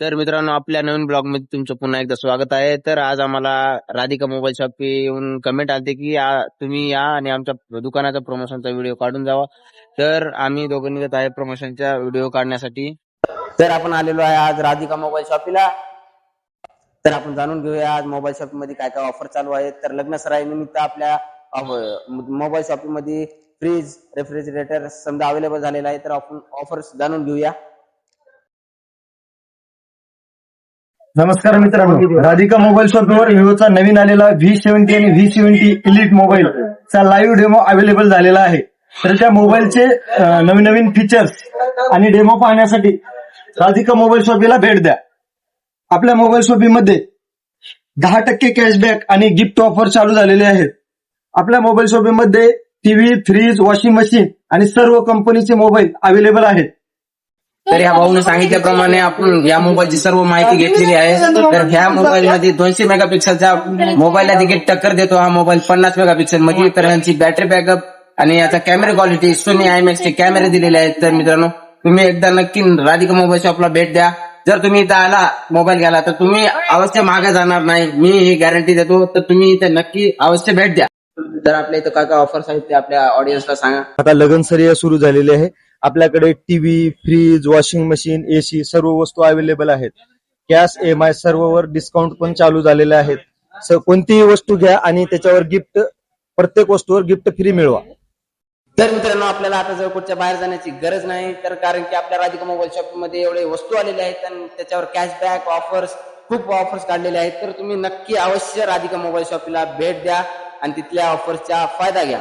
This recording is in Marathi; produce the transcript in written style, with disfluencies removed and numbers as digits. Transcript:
तर मित्रांनो, आपल्या नवीन ब्लॉग मध्ये तुमचं पुन्हा एकदा स्वागत आहे. तर आज आम्हाला राधिका मोबाईल शॉप येऊन कमेंट आलते की तुम्ही या आणि आमच्या दुकानाचा प्रमोशनचा व्हिडिओ काढून जावा. तर आम्ही दोघं निघत आहे प्रमोशनचा व्हिडिओ काढण्यासाठी. तर आपण आलेलो आहे आज राधिका मोबाईल शॉपीला. तर आपण जाणून घेऊया आज मोबाईल शॉप मध्ये काय काय ऑफर चालू आहेत. तर लग्न सराई निमित्त आपल्या मोबाईल शॉप मध्ये फ्रीज, रेफ्रिजरेटर समजा अवेलेबल झालेला आहे. तर आपण ऑफर्स जाणून घेऊया. नमस्कार मित्रांनो, राधिका मोबाईल शॉपवर विवोचा नवीन आलेला V70 आणि V70 इलिट मोबाईल चा लाईव्ह डेमो अवेलेबल झालेला आहे. तर त्या मोबाईलचे नवीन नवीन फीचर्स आणि डेमो पाहण्यासाठी राधिका मोबाईल शॉपीला भेट द्या. आपल्या मोबाईल शॉपीमध्ये 10% कॅशबॅक आणि गिफ्ट ऑफर चालू झालेले आहेत. आपल्या मोबाईल शॉपीमध्ये टीव्ही, फ्रीज, वॉशिंग मशीन आणि सर्व कंपनीचे मोबाईल अवेलेबल आहेत. तर या भाऊने सांगितल्याप्रमाणे आपण या मोबाईलची सर्व माहिती घेतलेली आहे. तर ह्या मोबाईल मध्ये 200 मेगापिक्सलचा मोबाईलला देखील टक्कर देतो हा मोबाईल 50 मेगापिक्सल मध्ये. तर यांची बॅटरी बॅकअप आणि याचा कॅमेरा क्वालिटी सोनी IMX चे कॅमेरे दिलेले आहेत. तर मित्रांनो, तुम्ही एकदा नक्की राधिका मोबाईल शॉपला भेट द्या. जर तुम्ही इथं आला मोबाईल घ्यायला तर तुम्ही अवश्य मागे जाणार नाही, मी ही गॅरंटी देतो. तर तुम्ही इथे नक्की अवश्य भेट द्या. तर आपल्या इथं काय काय ऑफर्स आहेत ते आपल्या ऑडियन्सला सांगा. आता लगनसरिया सुरू झालेली आहे. आपल्याकडे TV, fridge, washing machine, AC सर्व वस्तू अवेलेबल आहेत. कॅश EMI सर्ववर डिस्काउंट पण चालू झालेले आहेत. कोणतीही वस्तू घ्या आणि त्याच्यावर गिफ्ट, प्रत्येक वस्तूवर गिफ्ट फ्री मिळवा. तर मित्रांनो, आपल्याला आता जर कुठच्या बाहेर जाण्याची गरज नाही. तर कारण की आपल्या राधिका मोबाईल शॉप मध्ये एवढे वस्तू आलेले आहेत आणि त्याच्यावर कॅशबॅक ऑफर्स, खूप ऑफर्स काढलेले आहेत. तर तुम्ही नक्की अवश्य राधिका मोबाईल शॉपला भेट द्या आणि तिथल्या ऑफर्सचा फायदा घ्या.